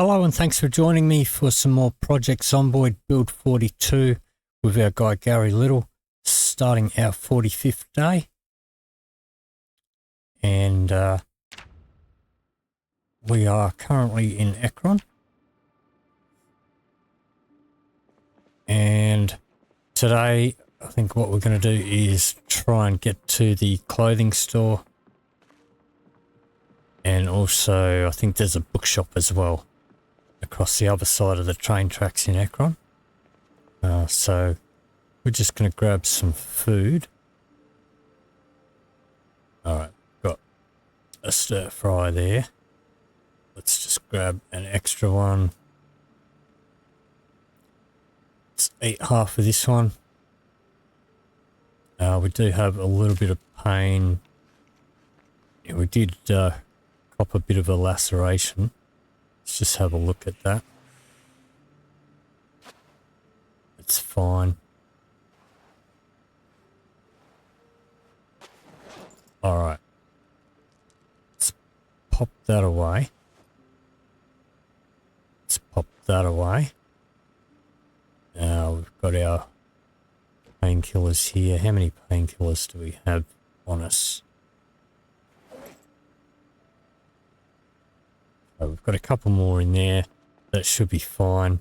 Hello and thanks for joining me for some more Project Zomboid Build 42 with our guy Gary Little, starting our 45th day. And we are currently in Ekron. And today I think what we're going to do is try and get to the clothing store. And also I think there's a bookshop as well across the other side of the train tracks in Ekron. So we're just going to grab some food. Alright, got a stir fry there. Let's just grab an extra one. Let's eat half of this one. We do have a little bit of pain. Yeah, we did cop a bit of a laceration. Let's just have a look at that. It's fine. Alright. Let's pop that away. Let's pop that away. Now we've got our painkillers here. How many painkillers do we have on us? We've got a couple more in there. That should be fine.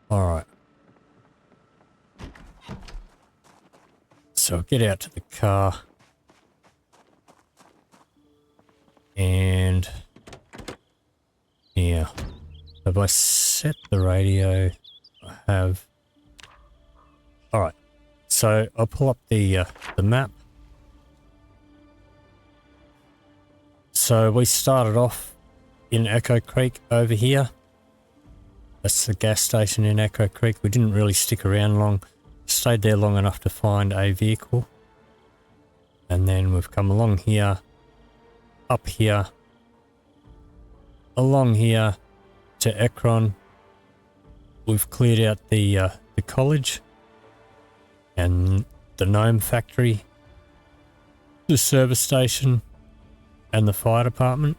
Alright. So I'll get out to the car. And yeah. Have I set the radio? I have. Alright. So I'll pull up the map. So we started off in Echo Creek over here. That's the gas station in Echo Creek. We didn't really stick around long. Stayed there long enough to find a vehicle. And then we've come along here, up here, along here to Ekron. We've cleared out the college and the gnome factory, the service station, and the fire department.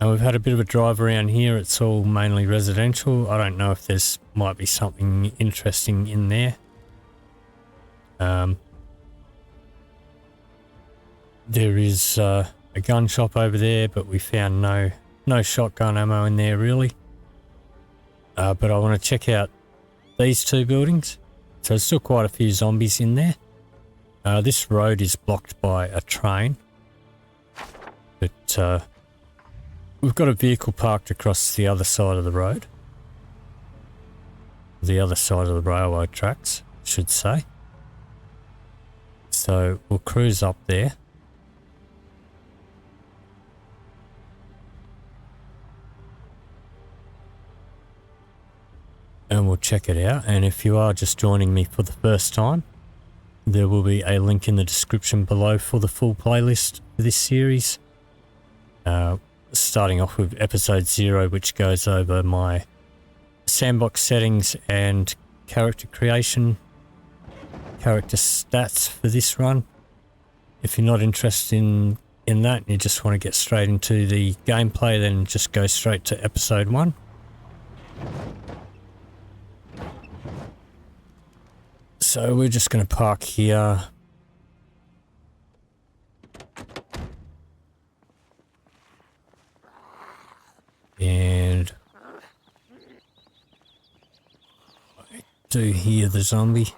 And we've had a bit of a drive around here. It's all mainly residential. I don't know if there's might be something interesting in there. There is a gun shop over there, but we found no shotgun ammo in there really. But I want to check out these two buildings. So there's still quite a few zombies in there. This road is blocked by a train. But we've got a vehicle parked across the other side of the road. The other side of the railroad tracks, I should say. So we'll cruise up there. And we'll check it out. And if you are just joining me for the first time, there will be a link in the description below for the full playlist for this series. Starting off with episode 0, which goes over my sandbox settings and character creation, character stats for this run. If you're not interested in that and you just want to get straight into the gameplay, then just go straight to episode 1. So we're just going to park here. And I do hear the zombie.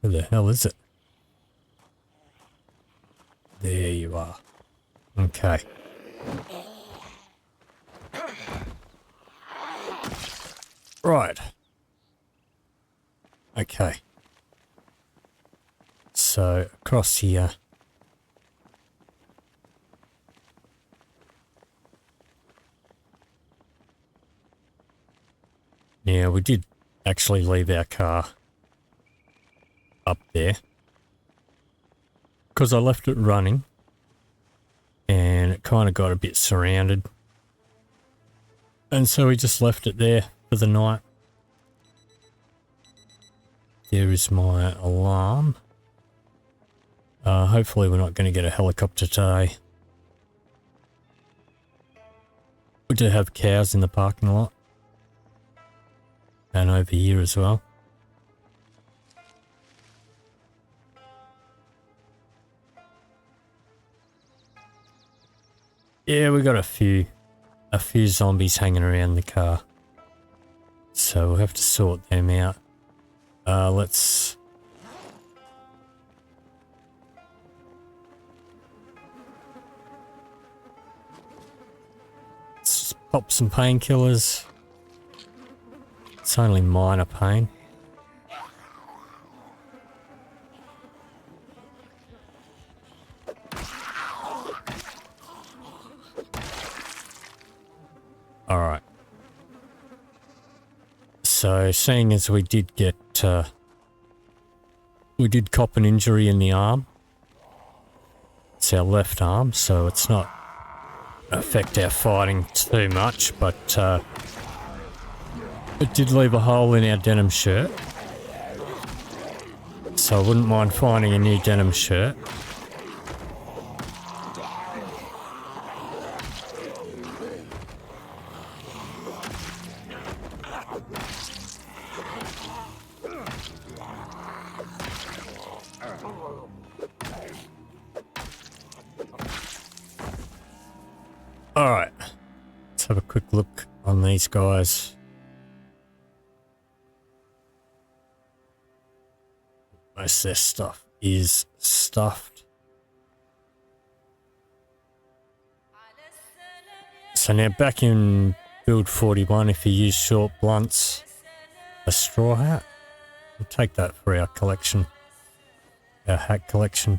Where the hell is it? There you are. Okay. Right. Okay. So across here. Yeah, we did actually leave our car up there because I left it running and it kind of got a bit surrounded. And so we just left it there for the night. there is my alarm. Hopefully we're not going to get a helicopter today. We do have cows in the parking lot. And over here as well. Yeah, we got a few zombies hanging around the car. So we'll have to sort them out. Let's just pop some painkillers. It's only minor pain. Alright. So, seeing as we did get, we did cop an injury in the arm. It's our left arm, so it's not affect our fighting too much, but, it did leave a hole in our denim shirt. So I wouldn't mind finding a new denim shirt. Alright, let's have a quick look on these guys. Most of their stuff is stuffed. So now back in build 41, if you use short blunts, a straw hat, we'll take that for our collection, our hat collection.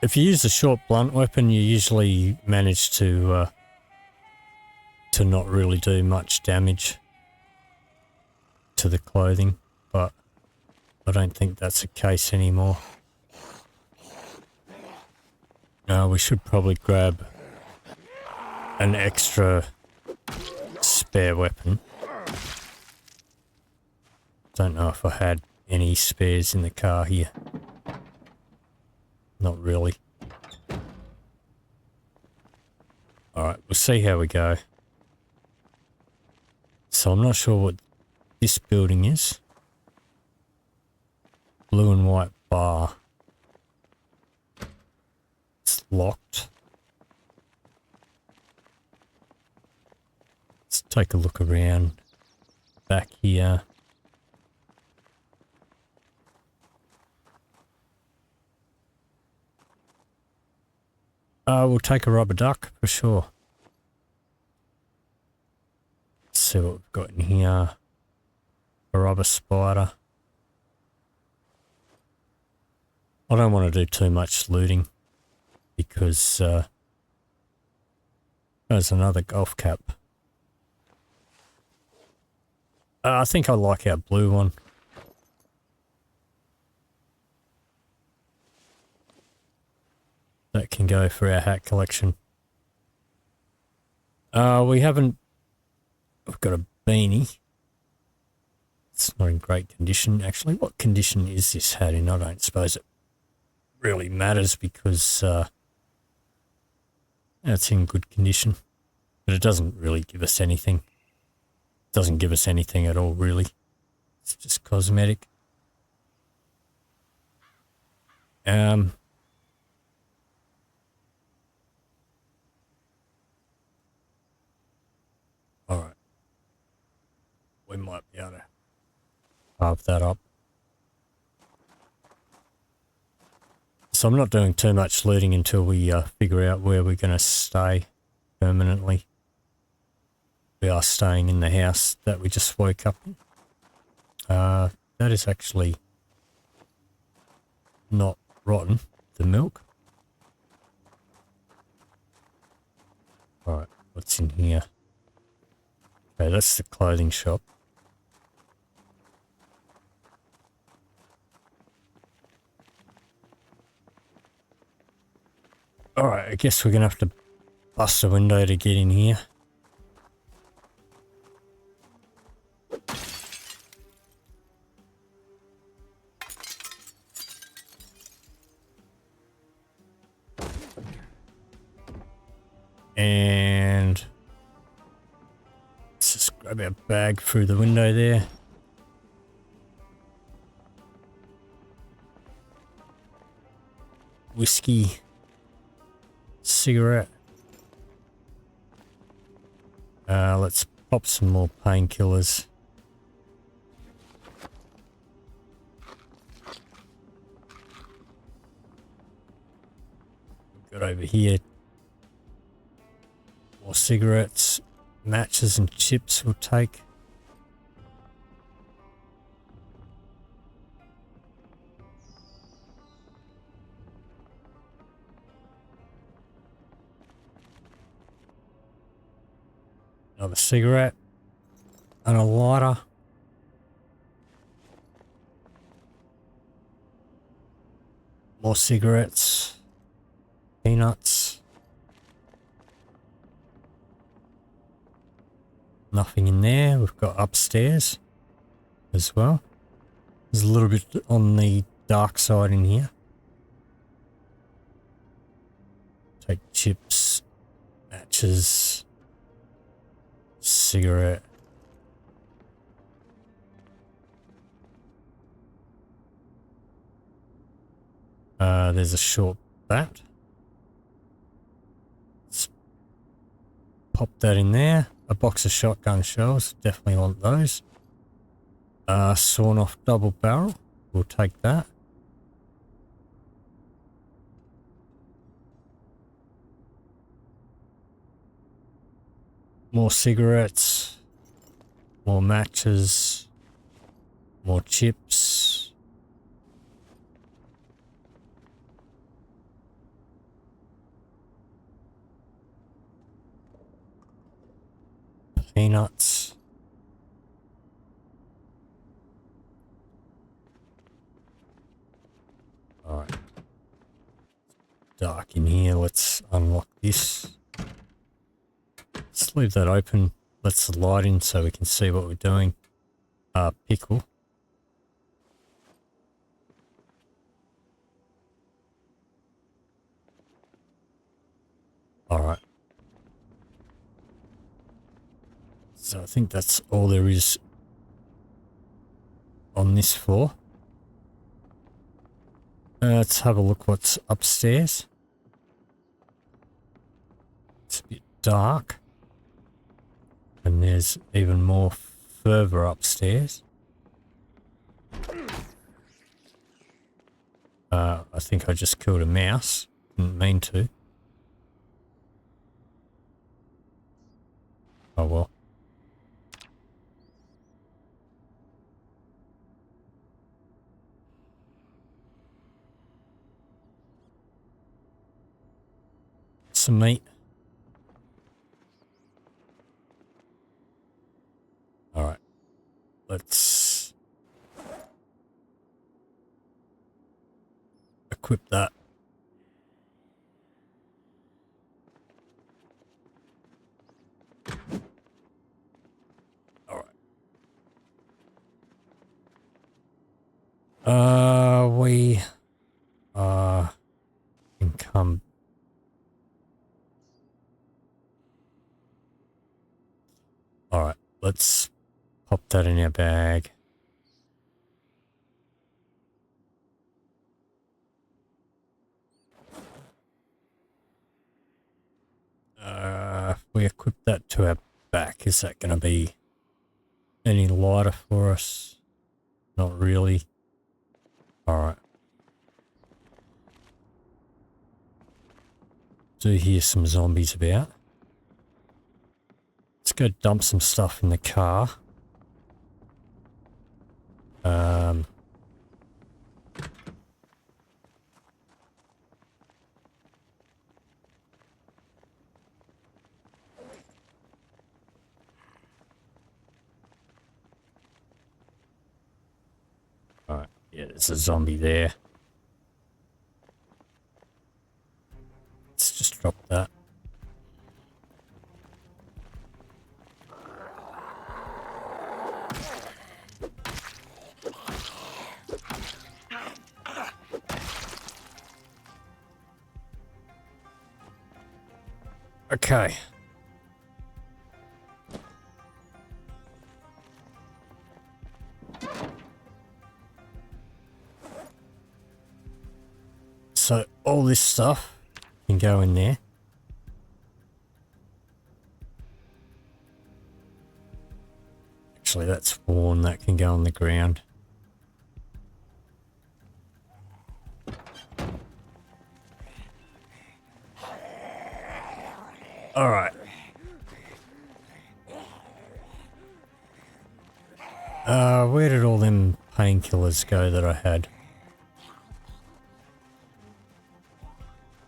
If you use a short blunt weapon, you usually manage to not really do much damage to the clothing, but I don't think that's the case anymore. No, we should probably grab an extra spare weapon. Don't know if I had any spares in the car here. Not really. Alright, we'll see how we go. So I'm not sure what this building is. Blue and white bar. It's locked. Let's take a look around back here. We'll take a rubber duck for sure. Let's see what we've got in here. A rubber spider. I don't want to do too much looting because there's another golf cap. I think I like our blue one. That can go for our hat collection. We've got a beanie. It's not in great condition. Actually, what condition is this hat in? I don't suppose it really matters because it's in good condition. But it doesn't really give us anything. It doesn't give us anything at all, really. It's just cosmetic. Alright. We might be able to carve that up. So I'm not doing too much looting until we figure out where we're going to stay permanently. We are staying in the house that we just woke up in. That is actually not rotten, the milk. Alright, what's in here? Okay, that's the clothing shop. Alright, I guess we're going to have to bust a window to get in here. And let's just grab our bag through the window there. Whiskey, cigarette. Let's pop some more painkillers. Got over here more cigarettes, matches and chips we'll take. Another cigarette and a lighter. More cigarettes, peanuts. Nothing in there. We've got upstairs as well. There's a little bit on the dark side in here. Take chips, matches, cigarette. There's a short bat. Let's pop that in there. A box of shotgun shells. Definitely want those. Sawn off double barrel. We'll take that. More cigarettes. More matches. More chips. Peanuts. Alright. Dark in here. Let's unlock this. Let's leave that open. Let's the light in so we can see what we're doing. Pickle. Alright. So I think that's all there is on this floor. Let's have a look what's upstairs. It's a bit dark. And there's even more further upstairs. I think I just killed a mouse. Didn't mean to. Oh well. Some meat. All right, let's equip that. All right. We can come. All right, let's pop that in our bag. If we equip that to our back, is that going to be any lighter for us? Not really. All right. Do hear some zombies about. Let's go dump some stuff in the car. Alright, yeah, there's a zombie there. Let's just drop that. Okay. So all this stuff can go in there. Actually, that's worn. That can go on the ground. All right. Where did all them painkillers go that I had?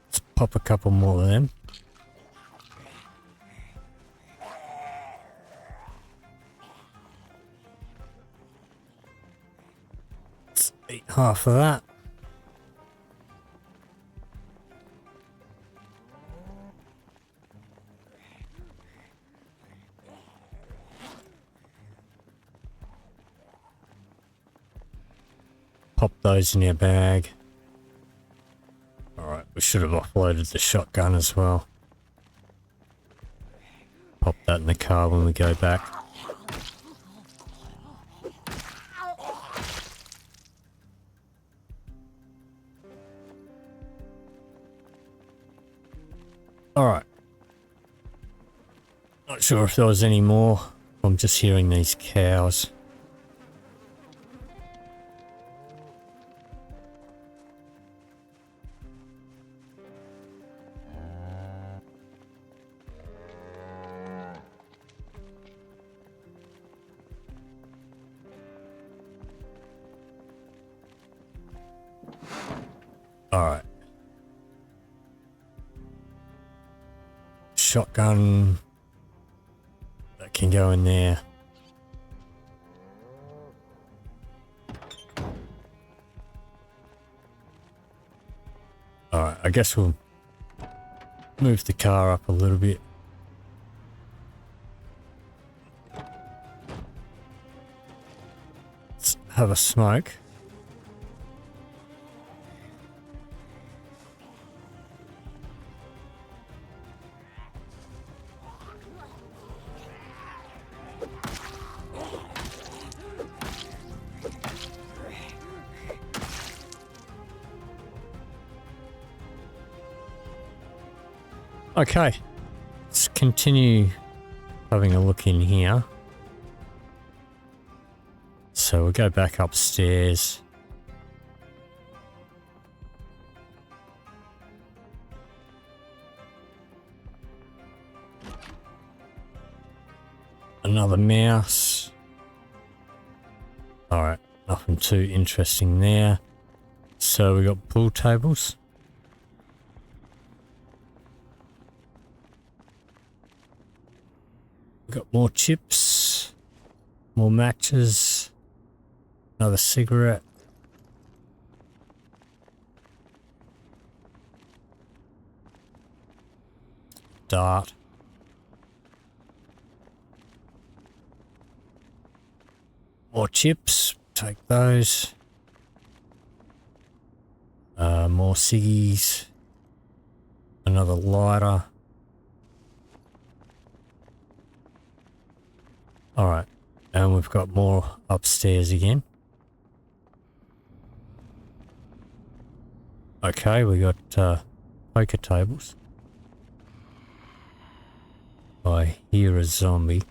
Let's pop a couple more of them. Let's eat half of that. Pop those in your bag. Alright, we should have offloaded the shotgun as well. Pop that in the car when we go back. Alright. Not sure if there was any more. I'm just hearing these cows. Alright. Shotgun. That can go in there. Alright, I guess we'll move the car up a little bit. Let's have a smoke. Okay, let's continue having a look in here. So we'll go back upstairs. Another mouse. Alright, nothing too interesting there. So we got pool tables. Got more chips, more matches, another cigarette. Dart. More chips, take those. More ciggies. Another lighter. Alright, and we've got more upstairs again. Okay, we got poker tables. I hear a zombie.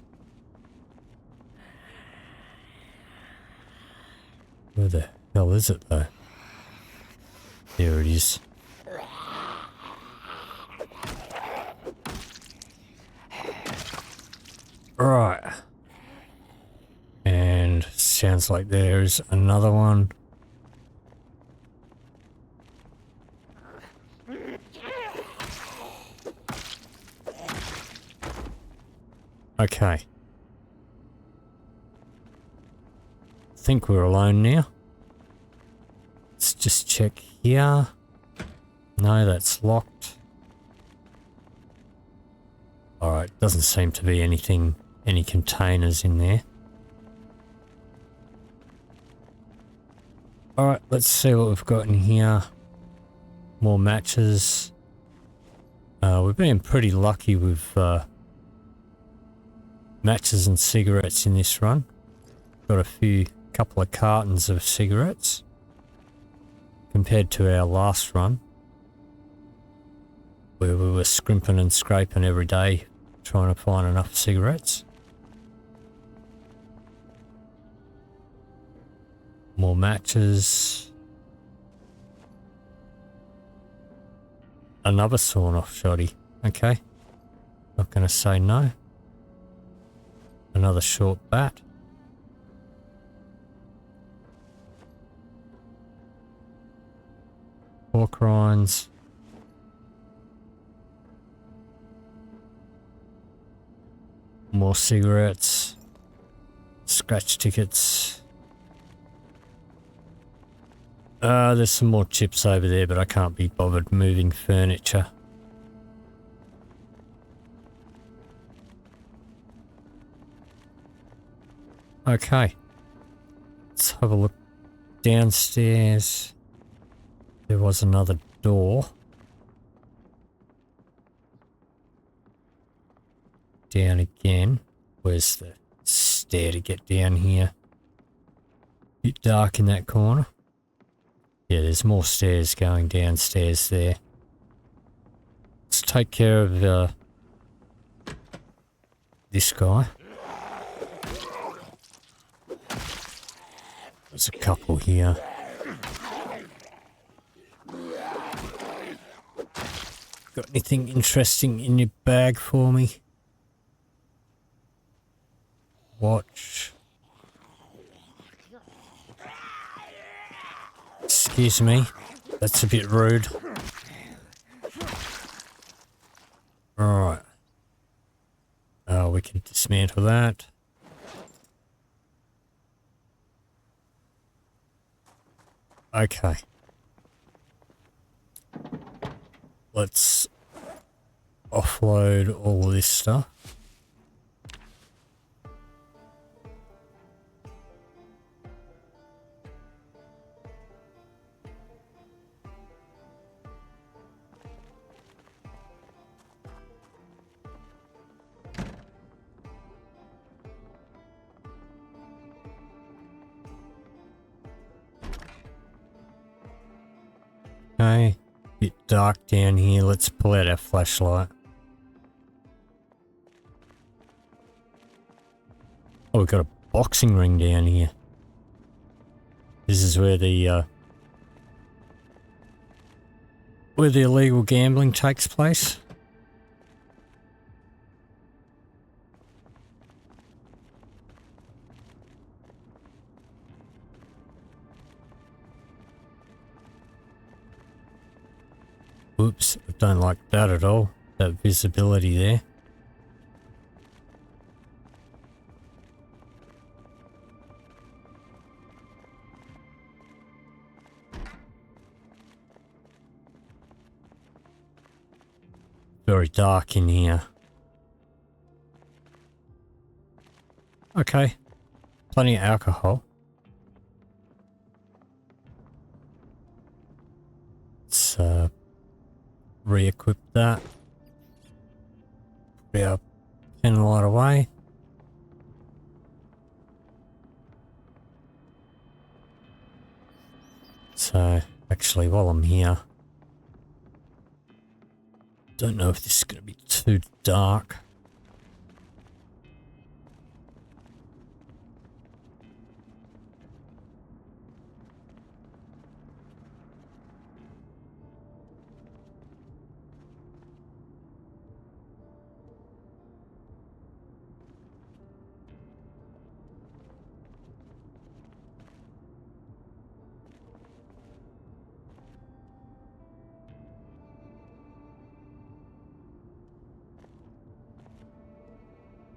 Where the hell is it though? There it is. Right. And sounds like there's another one. Okay. I think we're alone now. Let's just check here. No, that's locked. Alright, doesn't seem to be anything, any containers in there. Alright, let's see what we've got in here. More matches. We've been pretty lucky with matches and cigarettes in this run. Got a couple of cartons of cigarettes compared to our last run, where we were scrimping and scraping every day trying to find enough cigarettes. More matches. Another sawn-off shoddy. Okay. Not going to say no. Another short bat. Pork rinds. More cigarettes. Scratch tickets. There's some more chips over there, but I can't be bothered moving furniture. Okay. Let's have a look downstairs. There was another door. Down again. Where's the stair to get down here? Bit dark in that corner. Yeah, there's more stairs going downstairs there. Let's take care of this guy. There's a couple here. Got anything interesting in your bag for me? Watch. Excuse me, that's a bit rude. Alright. We can dismantle that. Okay. Let's offload all of this stuff. Okay, bit dark down here. Let's pull out our flashlight. Oh, we've got a boxing ring down here. This is where the illegal gambling takes place. Oops, I don't like that at all. That visibility there. Very dark in here. Okay. Plenty of alcohol. Let's re-equip that. Put our pen light away. So, actually, while I'm here, don't know if this is going to be too dark.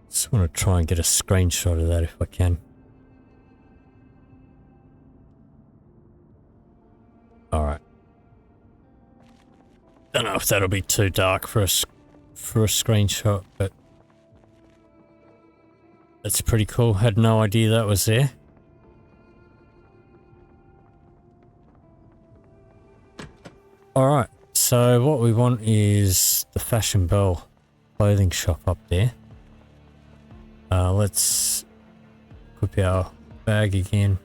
Just want to try and get a screenshot of that if I can. Alright. Don't know if that'll be too dark for a screenshot, but that's pretty cool. Had no idea that was there. Alright, so what we want is the Fashion Bell clothing shop up there. Let's equip our bag again.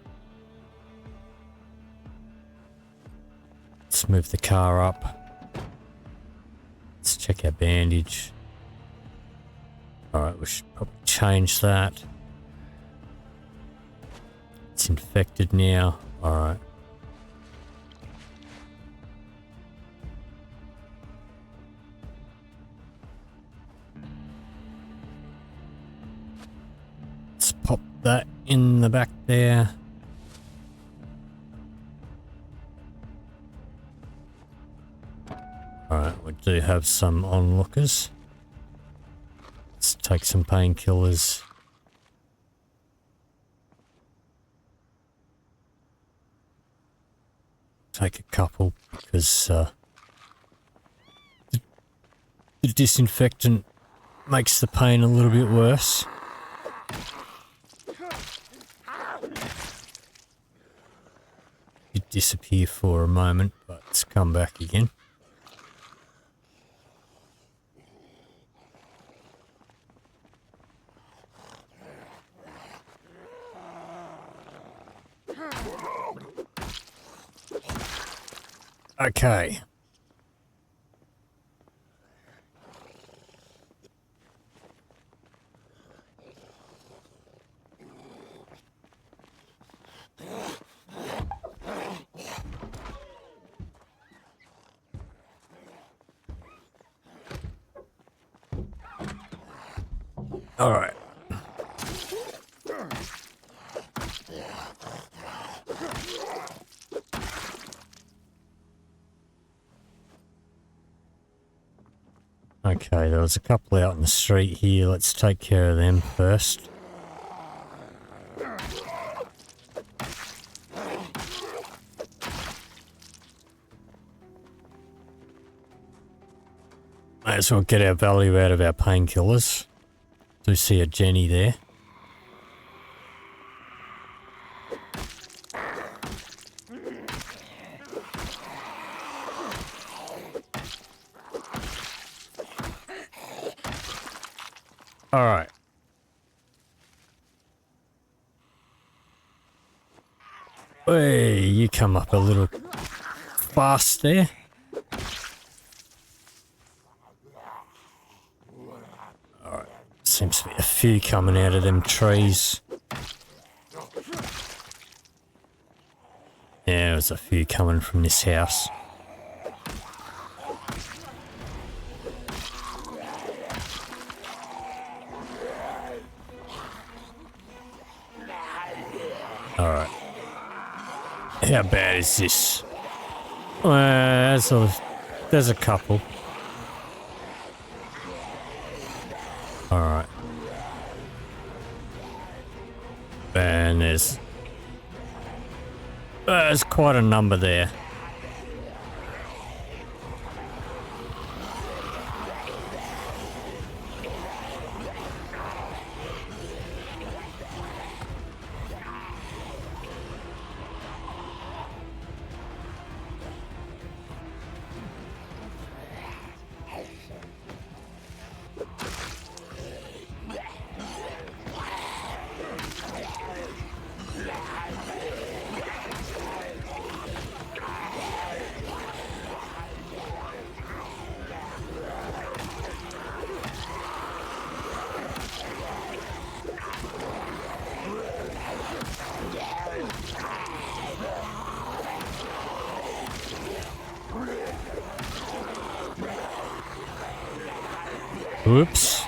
Let's move the car up. Let's check our bandage. Alright, we should probably change that. It's infected now. Alright. Let's pop that in the back there. Alright, we do have some onlookers. Let's take some painkillers. Take a couple because the disinfectant makes the pain a little bit worse. It disappeared for a moment, but it's come back again. Okay. All right. Okay, there was a couple out in the street here. Let's take care of them first. Might as well get our value out of our painkillers. Do see a Jenny there. All right. Hey, you come up a little fast there. All right. Seems to be a few coming out of them trees. Yeah, there's a few coming from this house. Alright. How bad is this? There's a couple. Alright. And there's quite a number there. Whoops.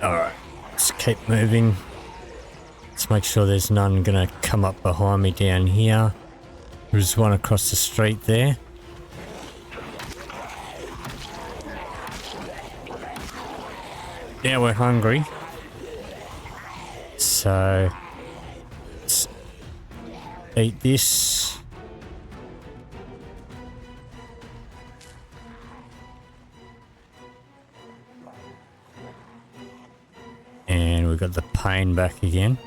Alright, let's keep moving. Let's make sure there's none gonna come up behind me down here. There's one across the street there. Yeah, we're hungry. So let's eat this. And we've got the pain back again.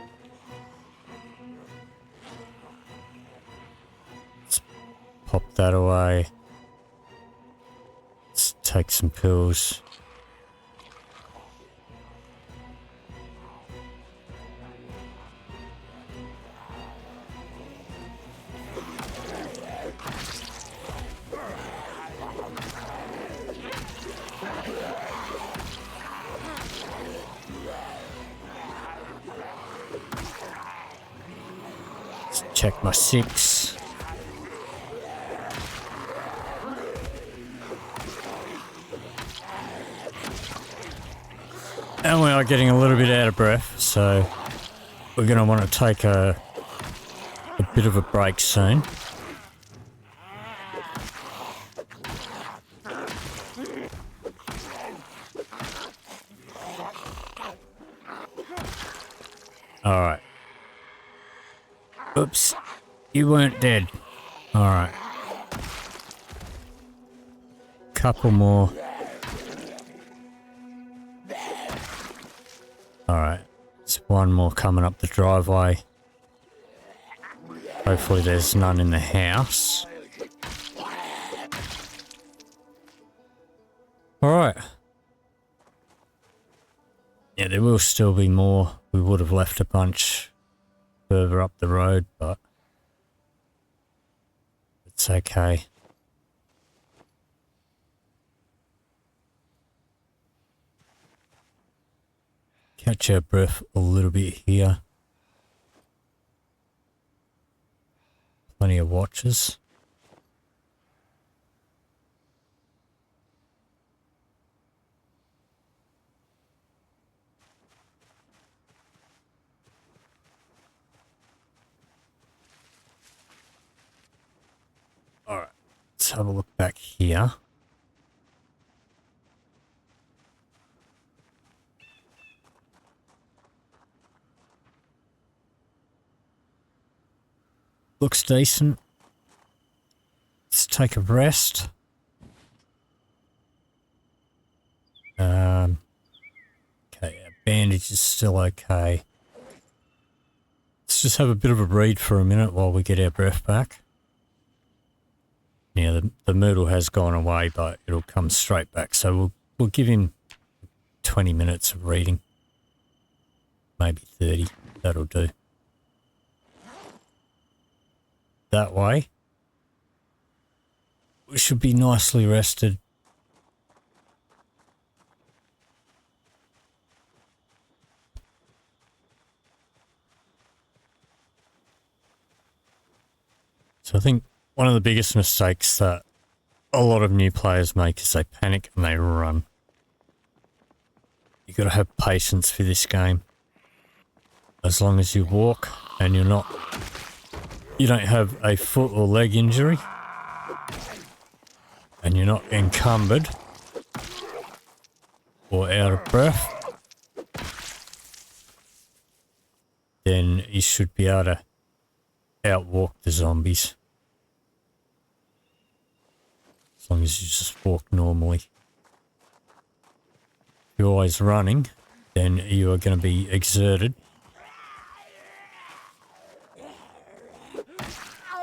pop that away. Let's take some pills. Let's check my 6. And we are getting a little bit out of breath, so we're going to want to take a bit of a break soon. Alright. Oops. You weren't dead. Alright. Couple more. Alright. There's one more coming up the driveway. Hopefully there's none in the house. Alright. Yeah, there will still be more. We would have left a bunch further up the road, but it's okay. Catch our breath a little bit here. Plenty of watches. Alright, let's have a look back here. Looks decent. Let's take a rest. Okay, our bandage is still okay. Let's just have a bit of a read for a minute while we get our breath back. Yeah, the Myrtle has gone away, but it'll come straight back. So we'll give him 20 minutes of reading. Maybe 30. That'll do. That way, we should be nicely rested. So I think one of the biggest mistakes that a lot of new players make is they panic and they run. You got to have patience for this game. As long as you walk and you don't have a foot or leg injury, and you're not encumbered or out of breath, then you should be able to outwalk the zombies. As long as you just walk normally. If you're always running, then you are going to be exerted.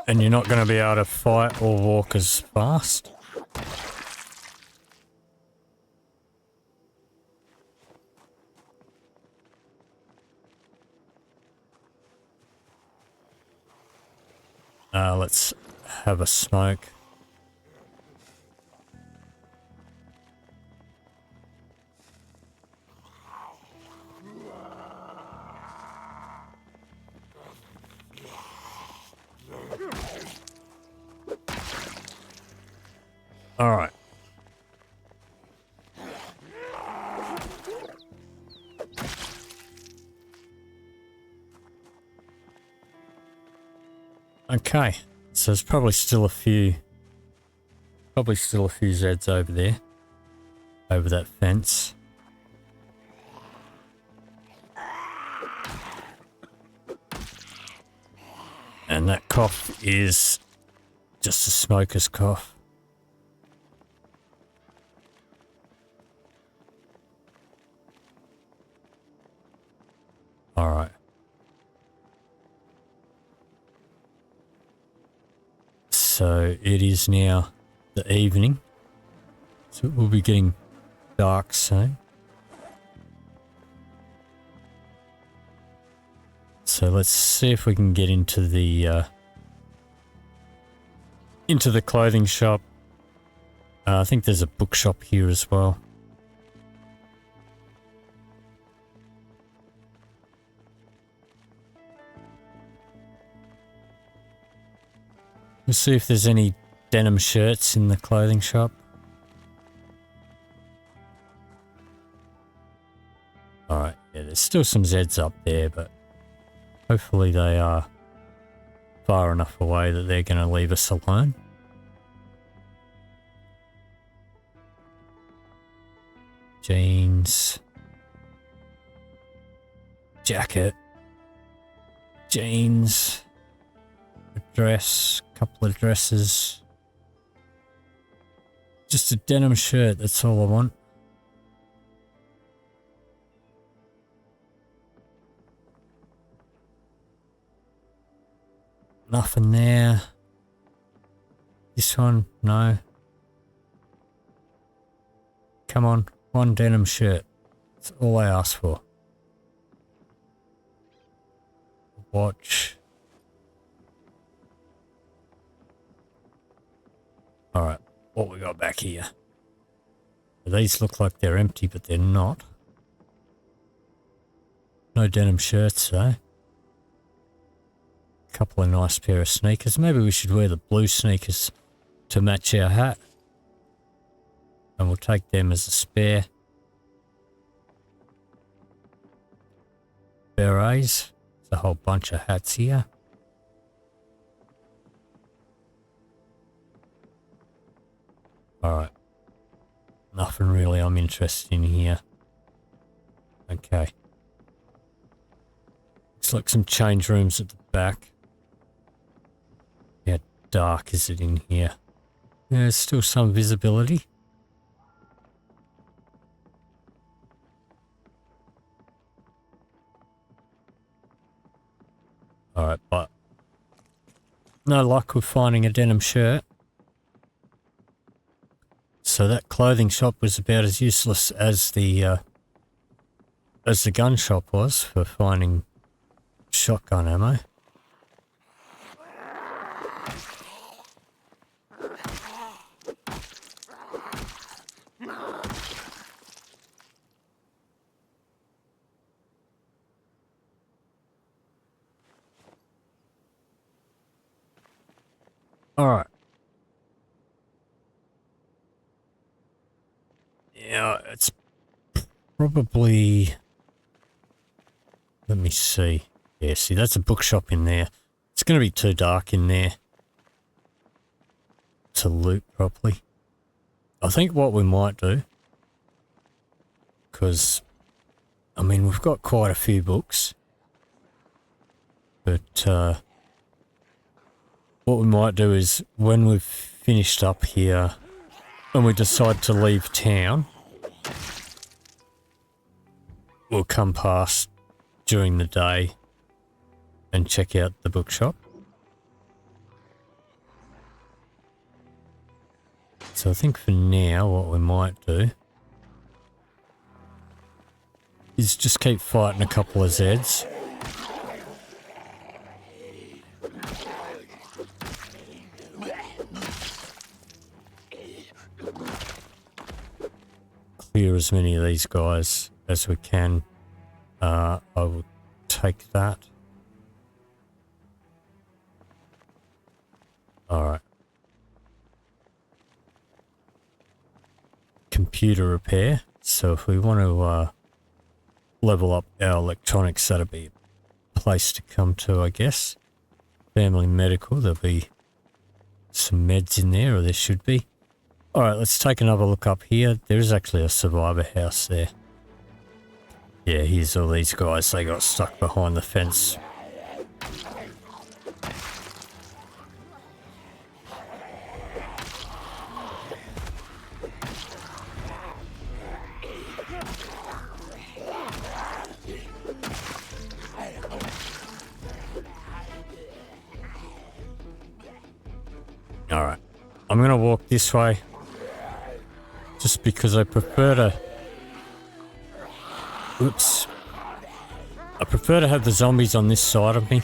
And you're not going to be able to fight or walk as fast. Let's have a smoke. All right. Okay, so there's probably still a few Zeds over there, over that fence. And that cough is just a smoker's cough. All right. So it is now the evening. So it will be getting dark soon. So let's see if we can get into the clothing shop. I think there's a bookshop here as well. We'll see if there's any denim shirts in the clothing shop. Alright, yeah, there's still some Zeds up there, but hopefully they are far enough away that they're going to leave us alone. Jeans. Jacket. Jeans. A dress. Couple of dresses. Just a denim shirt, that's all I want. Nothing there. This one, no. Come on, one denim shirt. That's all I asked for. Watch. Alright, what we got back here? These look like they're empty, but they're not. No denim shirts though. Couple of nice pair of sneakers. Maybe we should wear the blue sneakers to match our hat. And we'll take them as a spare. Berets. There's a whole bunch of hats here. Alright. Nothing really I'm interested in here. Okay. Looks like some change rooms at the back. How dark is it in here? Yeah, there's still some visibility. Alright, but no luck with finding a denim shirt. So that clothing shop was about as useless as the gun shop was for finding shotgun ammo. All right. Yeah, it's probably... Let me see. Yeah, see, that's a bookshop in there. It's going to be too dark in there to loot properly. I think what we might do, because, I mean, we've got quite a few books, but what we might do is when we've finished up here and we decide to leave town, we'll come past during the day and check out the bookshop. So I think for now what we might do is just keep fighting a couple of Zeds. Clear as many of these guys as we can. I will take that. Alright. Computer repair. So if we want to level up our electronics, that'll be a place to come to, I guess. Family medical, there'll be some meds in there, or there should be. Alright, let's take another look up here. There is actually a survivor house there. Yeah, here's all these guys. They got stuck behind the fence. Alright. I'm going to walk this way. Just because I prefer to... Oops. I prefer to have the zombies on this side of me.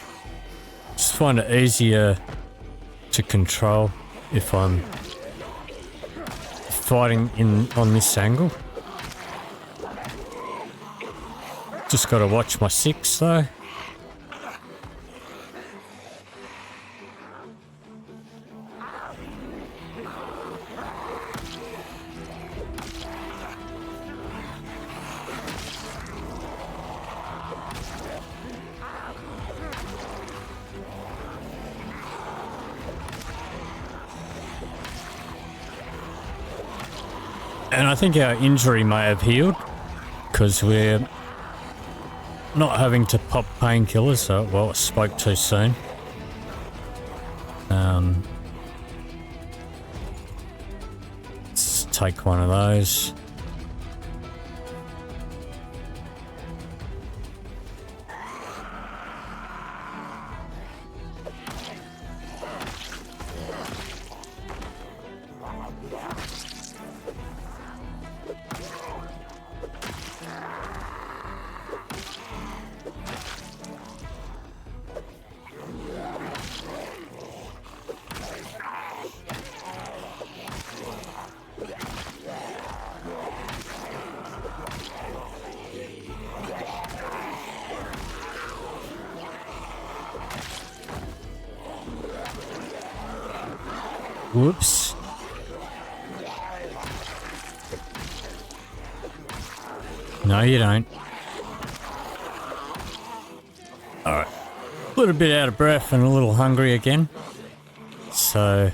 Just find it easier to control if I'm fighting on this angle. Just got to watch my 6 though. And I think our injury may have healed because we're not having to pop painkillers. So, well, I spoke too soon. Let's take one of those. Whoops. No, you don't. Alright. A little bit out of breath and a little hungry again. So,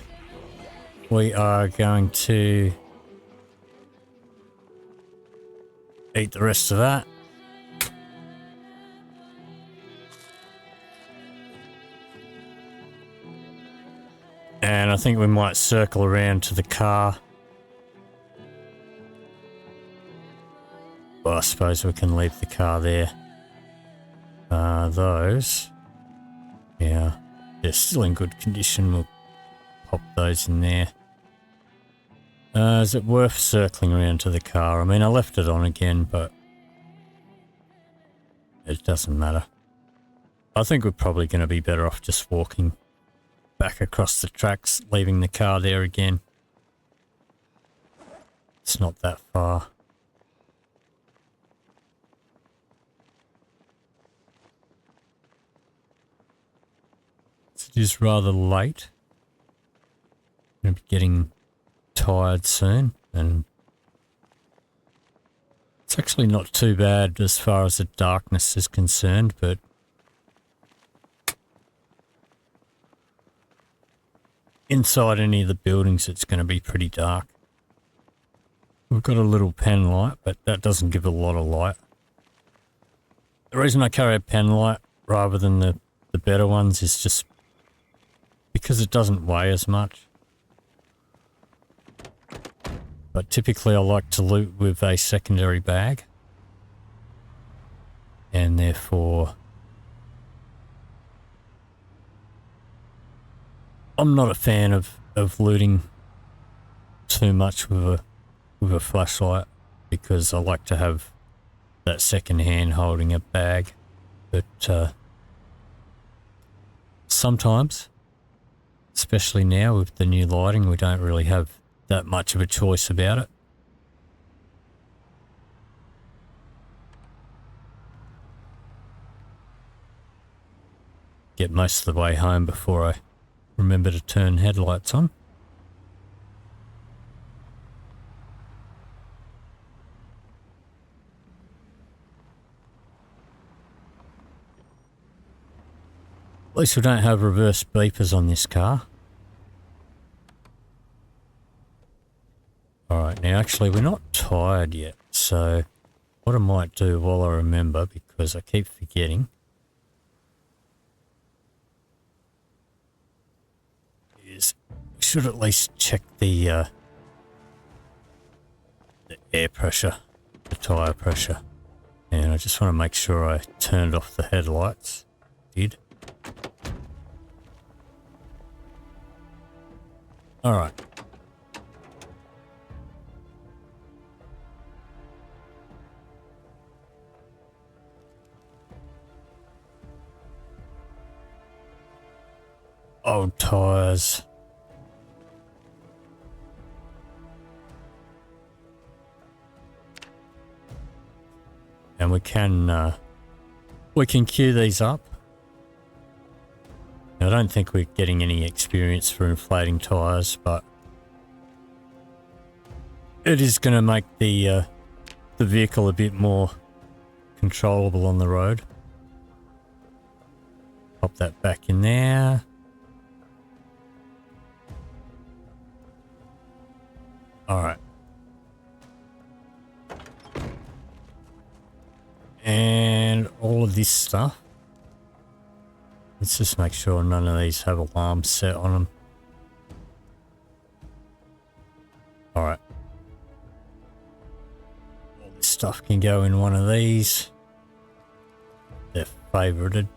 we are going to eat the rest of that. And I think we might circle around to the car. Well, I suppose we can leave the car there. Those. Yeah, they're still in good condition. We'll pop those in there. Is it worth circling around to the car? I mean, I left it on again, but it doesn't matter. I think we're probably going to be better off just walking back across the tracks, leaving the car there again. It's not that far. It is rather late. I'm going to be getting tired soon, and it's actually not too bad as far as the darkness is concerned, but inside any of the buildings it's going to be pretty dark. We've got a little pen light, but that doesn't give a lot of light. The reason I carry a pen light rather than the better ones is just because it doesn't weigh as much. But typically I like to loot with a secondary bag. And therefore I'm not a fan of looting too much with a flashlight, because I like to have that second hand holding a bag. But sometimes, especially now with the new lighting, we don't really have that much of a choice about it. Get most of the way home before I remember to turn headlights on. At least we don't have reverse beepers on this car. Alright, now actually we're not tired yet, so what I might do while I remember, because I keep forgetting, is we should at least check the air pressure, the tyre pressure. And I just want to make sure I turned off the headlights. Did. All right. Old tires. And we can queue these up. I don't think we're getting any experience for inflating tires, but it is going to make the vehicle a bit more controllable on the road. Pop that back in there. All right. And all of this stuff. Let's just make sure none of these have alarms set on them. All right. All this stuff can go in one of these. They're favorited.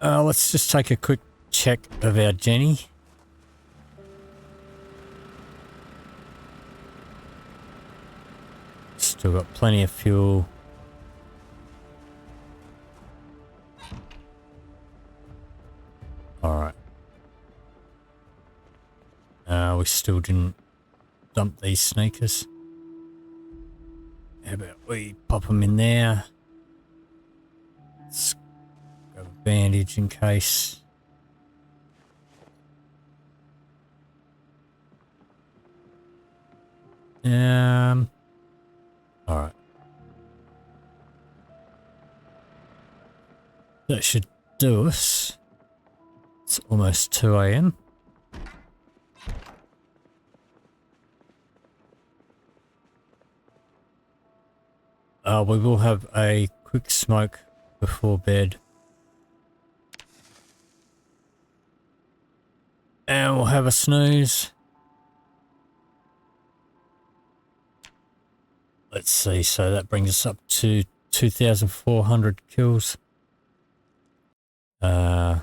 Let's just take a quick check of our Jenny. Still got plenty of fuel. All right. We still didn't dump these sneakers. How about we pop them in there? Let's grab a bandage in case. All right. That should do us. It's almost 2 a.m. We will have a quick smoke before bed. And we'll have a snooze. Let's see, so that brings us up to 2,400 kills. And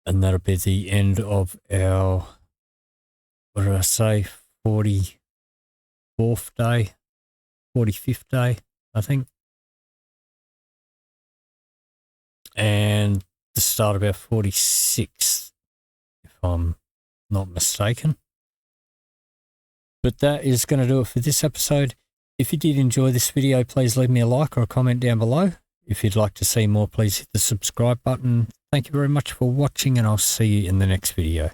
that'll be the end of our, what did I say, 44th day, 45th day, I think. And the start of our 46th, if I'm not mistaken. But that is going to do it for this episode. If you did enjoy this video, please leave me a like or a comment down below. If you'd like to see more, please hit the subscribe button. Thank you very much for watching, and I'll see you in the next video.